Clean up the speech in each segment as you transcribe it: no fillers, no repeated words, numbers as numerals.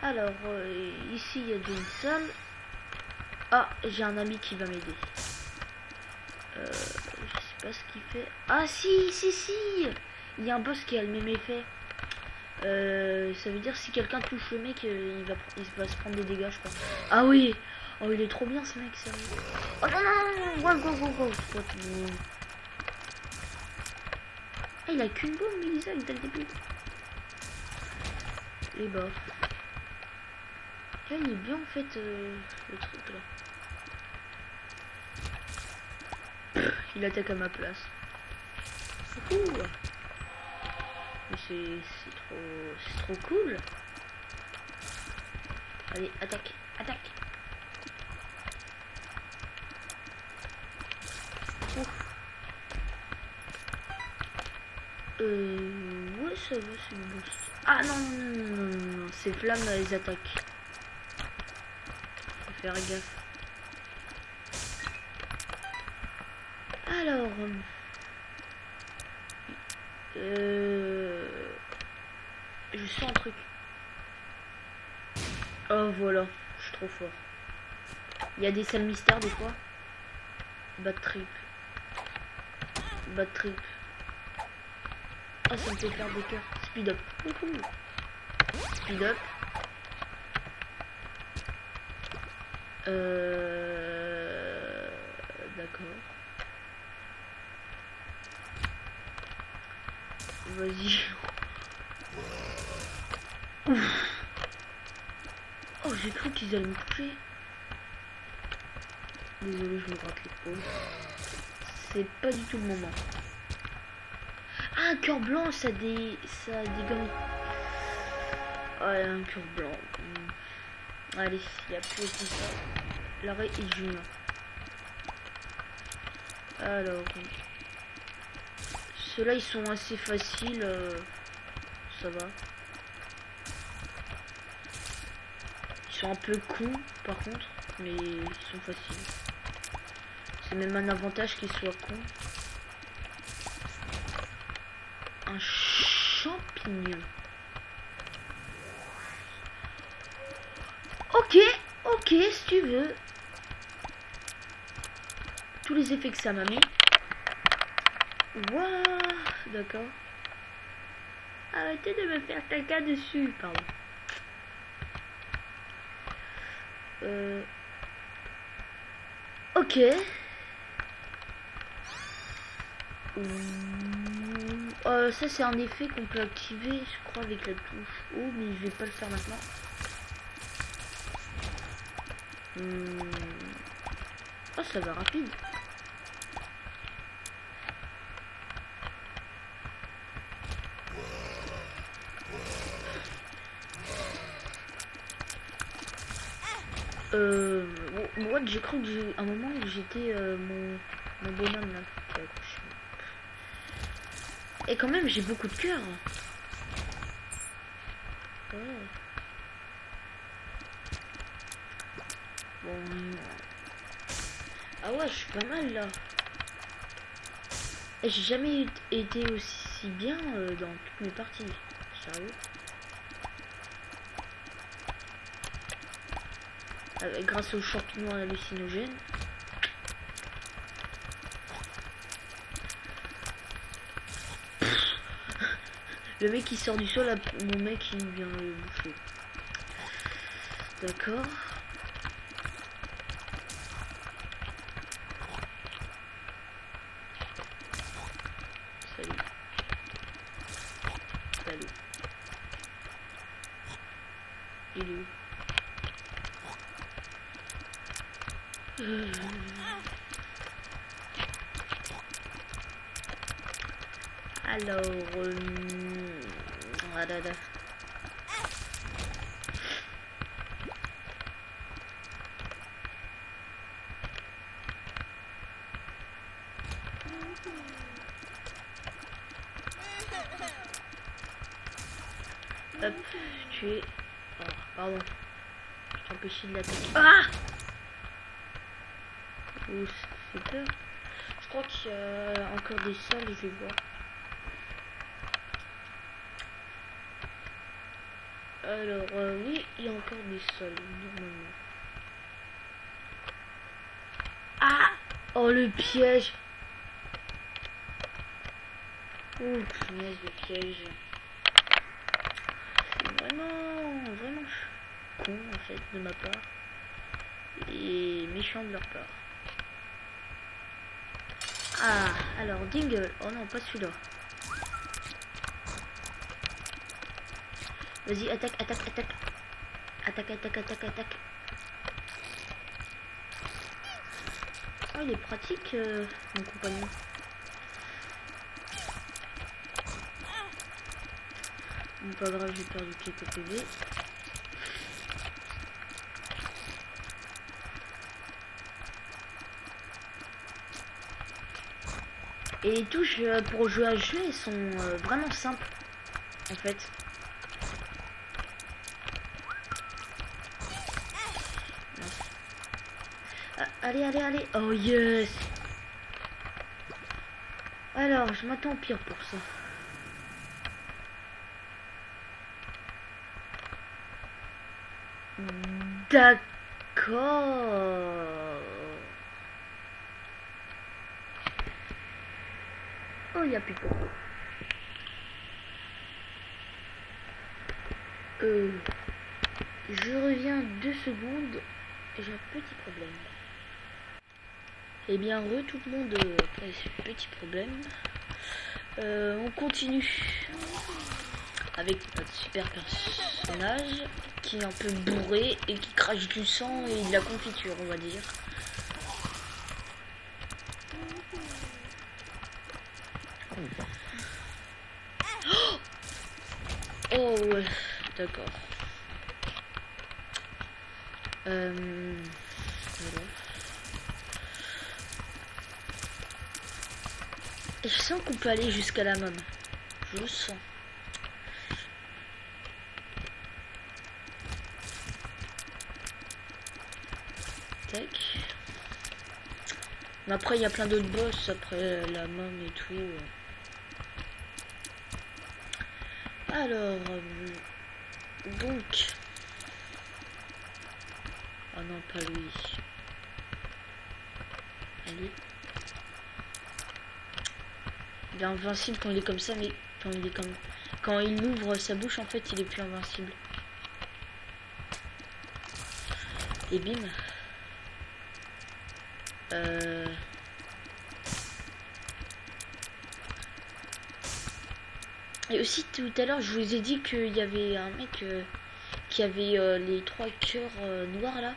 Alors, ici il y a Johnson. Ah, j'ai un ami qui va m'aider. Je sais pas ce qu'il fait. Ah si. Il y a un boss qui a le même effet. Ça veut dire si quelqu'un touche le mec, il va se prendre des dégâts, je crois. Ah oui. Oh, il est trop bien ce mec, sérieux. Oh non. Go. Ah, il a qu'une bombe, Melissa, dès le début. Et bah. Là, il est bien en fait, le truc là. Il attaque à ma place. Ouh. Mais c'est trop cool. Allez, attaque. Ouf. Ouais, ça va, c'est une boost. Ah non, ces flammes, elles attaquent. Faut faire gaffe. Alors, je sens un truc. Oh voilà, je suis trop fort. Il y a des salles mystères des fois. Bad trip. Ah, ça me fait faire des cœurs. Speed up. Speed up. D'accord. Vas-y. Ouf. Oh, j'ai cru qu'ils allaient me toucher. Désolé, je me gratte l'épaule. C'est pas du tout le moment. Ah, un cœur blanc, ça dégomme. Ouais, un cœur blanc. Allez, il y a plus que ça. L'arrêt est junior. Alors, ceux-là ils sont assez faciles. Ça va. Ils sont un peu cons par contre, mais ils sont faciles. C'est même un avantage qu'ils soient cons. Un champignon. Ok, si tu veux. Tous les effets que ça m'a mis. Waouh, d'accord. Arrêtez de me faire caca dessus, pardon. Ok. Ça c'est un effet qu'on peut activer, je crois, avec la touche O, mais je vais pas le faire maintenant. Oh, ça va rapide. Moi j'ai cru que j'ai un moment où j'étais mon bonhomme là qui a accroché. Et quand même j'ai beaucoup de cœur. Ouais. Bon. Ah ouais, je suis pas mal là. Et j'ai jamais été aussi bien dans toutes mes parties. Sérieux. Grâce aux champignons hallucinogènes. Le mec qui sort du sol, mon mec il vient le bouffer. D'accord. Salut. Il est où? Alors, voilà. Hop, tu es... Oh, pardon. Je t'empêche de l'attaquer. Ah! Oh, ça fait peur. Je crois qu'il y a encore des sols, je vais voir. Alors, oui, il y a encore des sols, normalement. Ah! Oh, le piège! Oh, punaise, le piège. C'est vraiment con, en fait, de ma part. Et méchant de leur part. Ah, alors, Dingle. Oh non, pas celui-là. Vas-y, attaque. Attaque. Oh, il est pratique, mon compagnon. Bon, pas grave, j'ai perdu quelques PV. Et les touches pour jouer à ce jeu, elles sont vraiment simples, en fait. Allez. Oh yes. Alors, je m'attends au pire pour ça. D'accord. Oh, il n'y a plus de pourquoi. Je reviens 2 secondes. J'ai un petit problème. Eh bien, tout le monde après ce petit problème. On continue avec notre super personnage qui est un peu bourré et qui crache du sang et de la confiture, on va dire. Oh ouais, d'accord. Voilà. Je sens qu'on peut aller jusqu'à la môme. Je le sens. Tac. Mais après, il y a plein d'autres boss après la môme et tout. Alors, donc. Oh non, pas lui. Allez. Il est invincible quand il est comme ça, mais quand il ouvre sa bouche, en fait, il est plus invincible. Et bim. Et aussi tout à l'heure, je vous ai dit qu'il y avait un mec qui avait les 3 cœurs noirs là.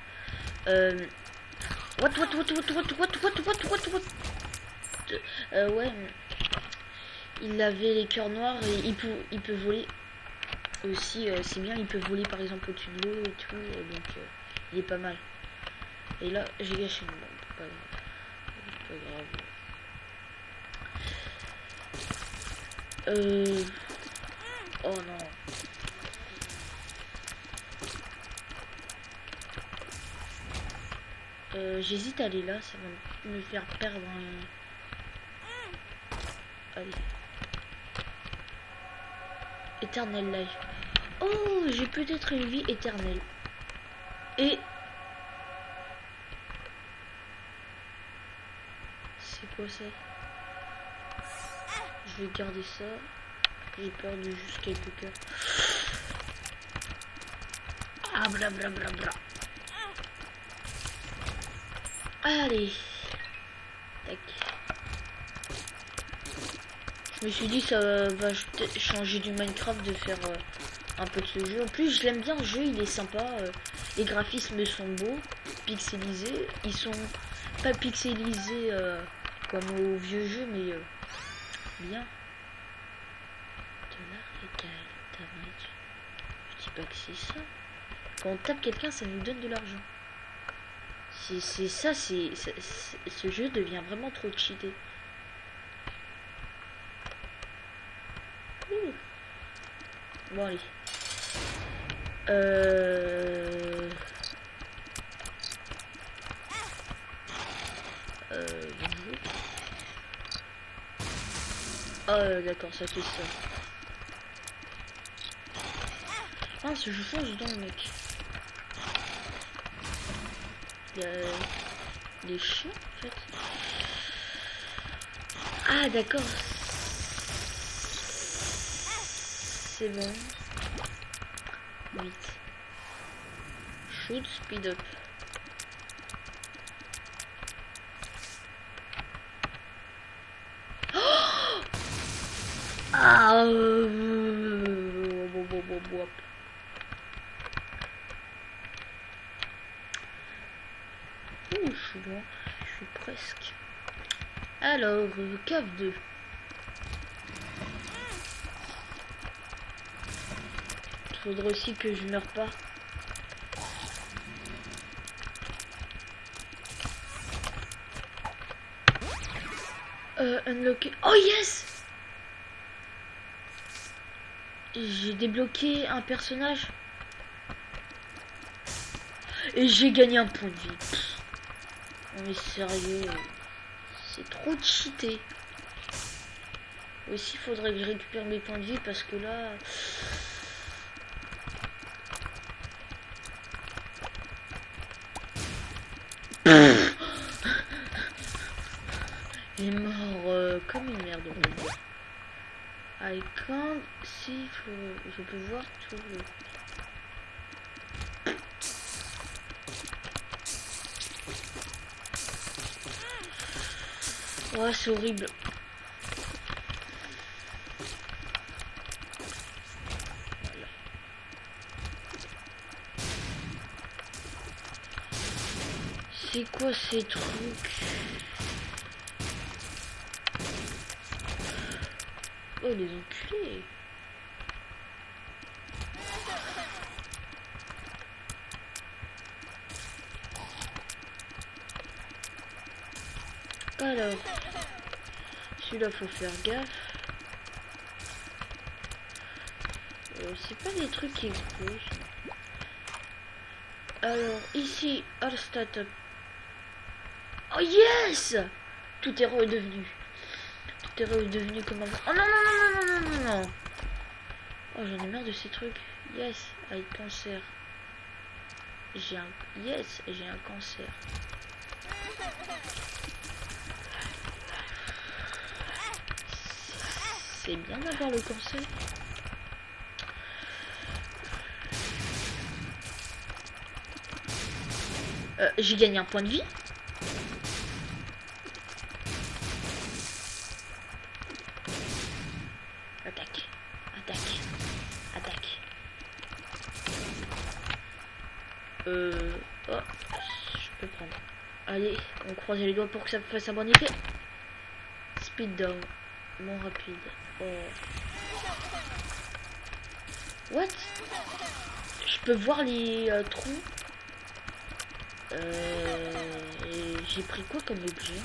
What? Ouais. Il avait les cœurs noirs et il peut voler. Aussi, c'est bien, il peut voler par exemple au-dessus de l'eau et tout. Donc, il est pas mal. Et là, j'ai gâché une bombe. Pas grave. Oh non. J'hésite à aller là, ça va me faire perdre un... Allez. Éternel life. Oh, j'ai peut-être une vie éternelle. Et... C'est quoi ça? Je vais garder ça. J'ai perdu juste quelques cœurs. Ah, blablabla. Allez. Tac. Je me suis dit ça va changer du Minecraft de faire un peu de ce jeu. En plus, je l'aime bien ce jeu, il est sympa. Les graphismes sont beaux, pixelisés. Ils sont pas pixelisés comme au vieux jeu, mais bien. Je dis pas que c'est ça. Quand on tape quelqu'un, ça nous donne de l'argent. C'est ça, ce jeu devient vraiment trop cheaté. Bon allez. Ah d'accord, ça fait ça. Ah, je fonce dans le mec. Il y a les chiens en fait. Ah d'accord. C'est bon. 8. Shoot, speed up. Ah Ouh, je suis loin. Je suis presque. Alors, cave 2. Il faudra aussi que je meure pas. Unlocké. Oh yes! J'ai débloqué un personnage. Et j'ai gagné un point de vie. Pff. On est sérieux. C'est trop cheaté. Aussi, il faudrait que je récupère mes points de vie parce que là... Il est mort comme une merde, on va dire. I can't see through. Je peux voir tout le... Ouais, c'est horrible. Voilà. C'est quoi ces trucs? Oh, les enculés. Alors, celui-là, faut faire gaffe. C'est pas des trucs qui explosent. Alors, ici, all startup. Oh yes! Tout est redevenu. Tout est redevenu comme avant. Oh non, non, non, non, non, non, non, non. Oh, j'en ai marre de ces trucs. Yes, avec cancer. J'ai un... Yes, j'ai un cancer. C'est bien d'avoir le cancer. J'ai gagné un point de vie. Attaque. Attaque. Attaque. Oh, je peux prendre. Allez, on croise les doigts pour que ça fasse un bon effet. Speed down. Mon rapide. Oh. What? Je peux voir les trous. J'ai pris quoi comme objet?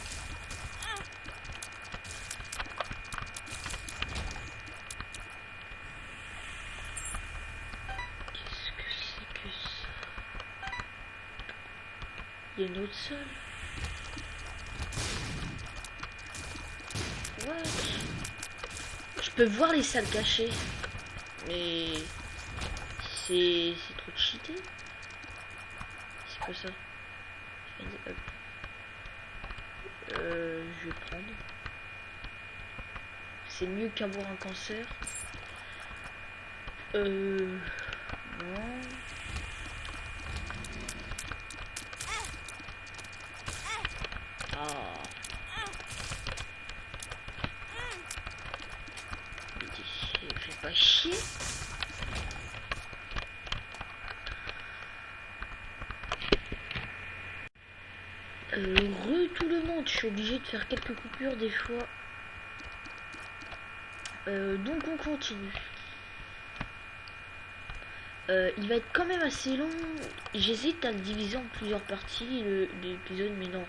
Qu'est-ce que c'est que ça? Il y a une autre salle. What? Je peux voir les salles cachées. Mais c'est trop cheaté. C'est quoi ça? Je vais prendre. C'est mieux qu'avoir un cancer. Non. Ah. Fais pas chier. Tout le monde, je suis obligé de faire quelques coupures des fois. Donc on continue. Il va être quand même assez long. J'hésite à le diviser en plusieurs parties, l'épisode, mais non.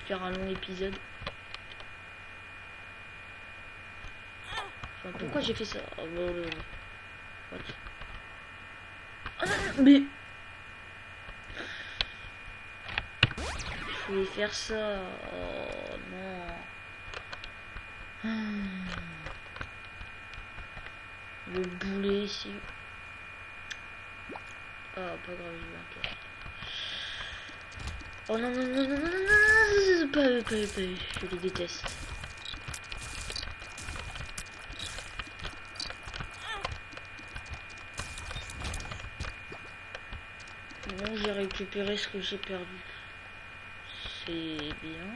Faire un long épisode. Enfin, pourquoi j'ai fait ça? Oh, what? Oh, non, mais... Je voulais faire ça. Oh non. Le boulet ici. Ah, pas grave, je vais encore. Oh non, non, non, non, non, non, non, pas, je les déteste. Bon, j'ai récupéré ce que j'ai perdu. C'est bien.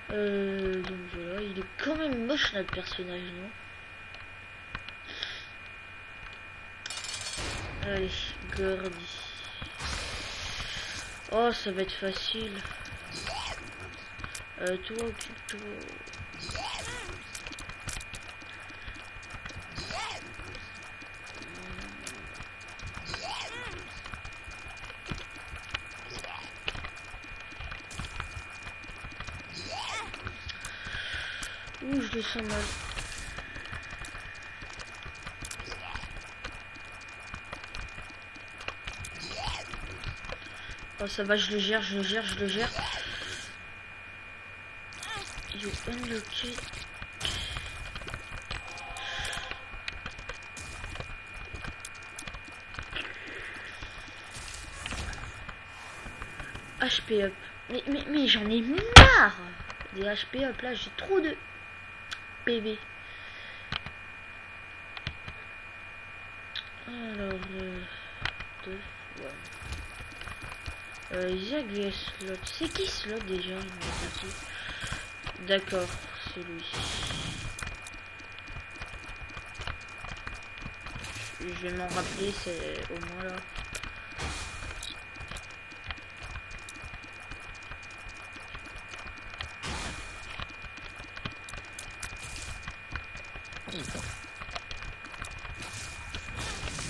Donc voilà, il est quand même moche notre personnage, non? Allez, Gordy. Oh, ça va être facile. Toi, occupe-toi. Ouh, je le sens mal. Oh, ça va, je le gère. You unlocked. HP up. Mais j'en ai marre des HP up là, j'ai trop de PV. Alors, deux fois. Isaac vs Slot. C'est qui Slot déjà? D'accord, c'est lui. Je vais m'en rappeler, c'est au moins là.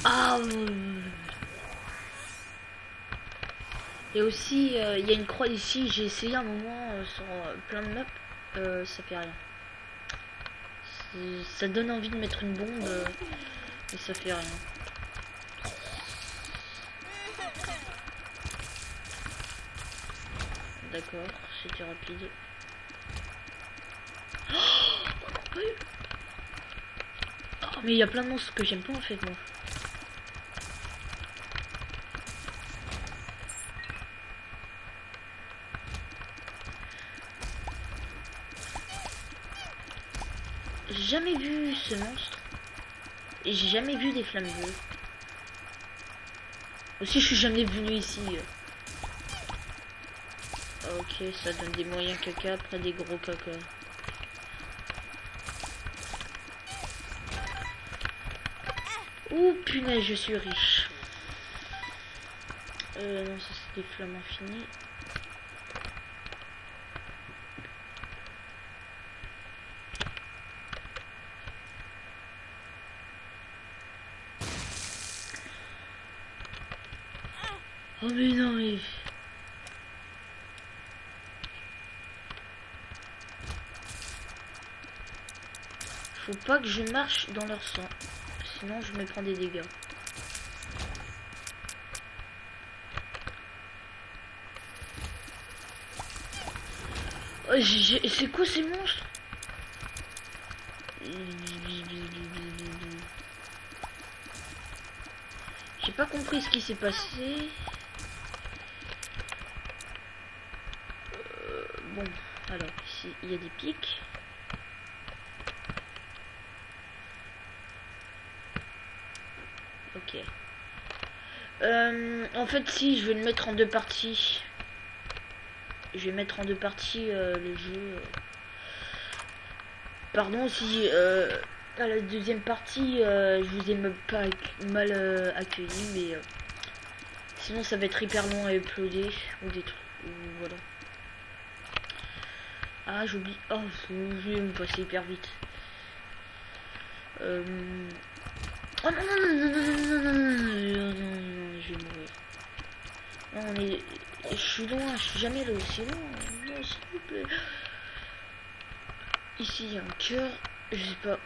Ah, et aussi il y a une croix ici. J'ai essayé un moment sur plein de maps, ça fait rien. Ça donne envie de mettre une bombe, mais ça fait rien. D'accord, c'était rapide. Oh, mais il y a plein de monstres que j'aime pas en fait moi. J'ai jamais vu ce monstre. Et j'ai jamais vu des flammes bleues. Aussi je suis jamais venu ici. Ok, ça donne des moyens caca après des gros caca. Ouh punaise, je suis riche. Non, ça c'est des flammes infinies. Oh mais non mais... Faut pas que je marche dans leur sang. Sinon je me prends des dégâts. Oh, c'est quoi ces monstres? J'ai pas compris ce qui s'est passé. Bon, alors ici il y a des pics. Ok. En fait, si je vais le mettre en deux parties. Je vais mettre en deux parties le jeu. Pardon si à la deuxième partie je vous ai pas mal accueilli, mais sinon ça va être hyper long à uploader ou des trucs. Voilà. Ah j'oublie. Oh je vais me passer hyper vite. Oh non non non non non non non non, je vais mourir. Non mais je suis loin, je suis jamais allé aussi loin. Non s'il vous plaît. Ici il y a un cœur, je sais pas.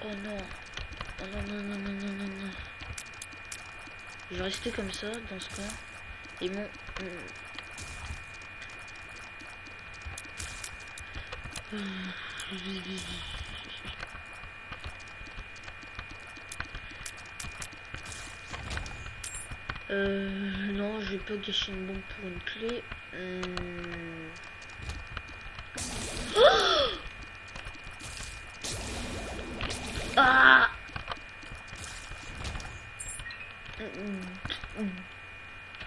Oh non. Oh non non non non non non non. Je vais rester comme ça dans ce coin. Et mon... non, je vais pas gâcher une bombe pour une clé. Oh ah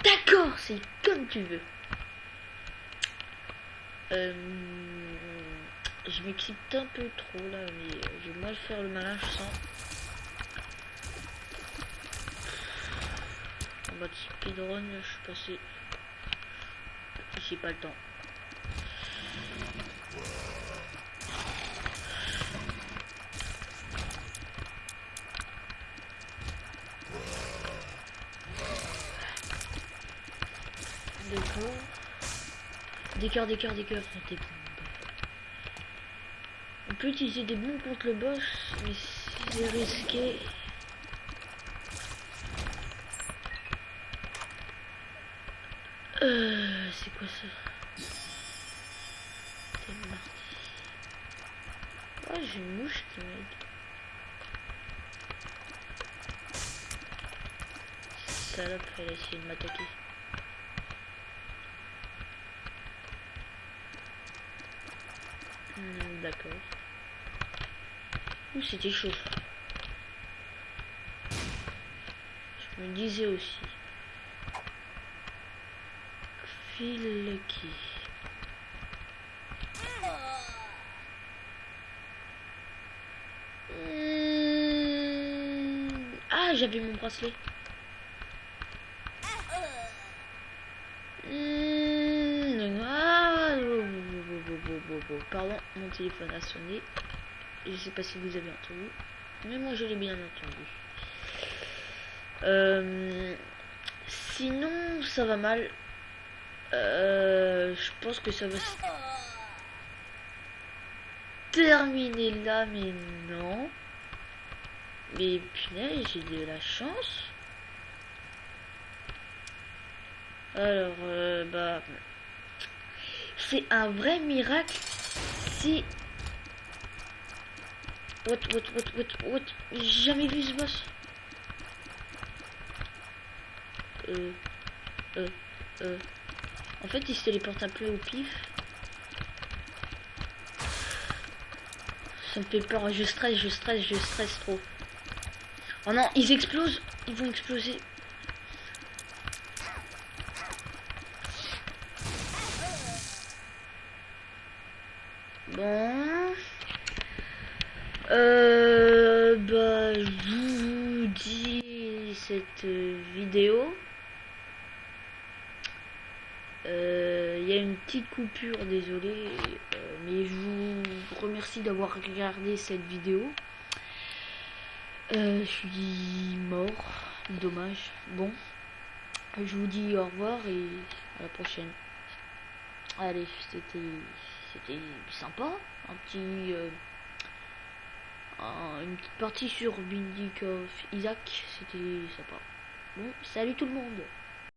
d'accord, c'est comme tu veux. Je m'excite un peu trop là, mais je vais mal faire le malin, je sens. En mode speedrun, je suis passé. J'ai pas le temps. D'accord. Des cœurs. Des bombes. On peut utiliser des bombes contre le boss, mais c'est risqué. C'est quoi ça? C'est mardi. Oh, j'ai une mouche qui m'aide. Salope, elle a essayé de m'attaquer. D'accord. Ouh, c'était chaud. Je me disais aussi. Fil qui. Ah, j'avais mon bracelet. Pardon, mon téléphone a sonné. Je sais pas si vous avez entendu, mais moi je l'ai bien entendu. Sinon, ça va mal. Je pense que ça va se terminer là, mais non. Mais punaise, j'ai de la chance. Alors, bah... c'est un vrai miracle si... What? J'ai jamais vu ce boss. En fait, il se téléporte un peu au pif. Ça me fait peur, je stresse trop. Oh non, ils explosent, ils vont exploser. Bon. Bah, je vous dis cette vidéo. Il y a une petite coupure, désolé, mais je vous remercie d'avoir regardé cette vidéo. Je suis mort, dommage. Bon, je vous dis au revoir et à la prochaine. Allez, c'était sympa, un petit une petite partie sur Binding of Isaac, c'était sympa. Bon, salut tout le monde.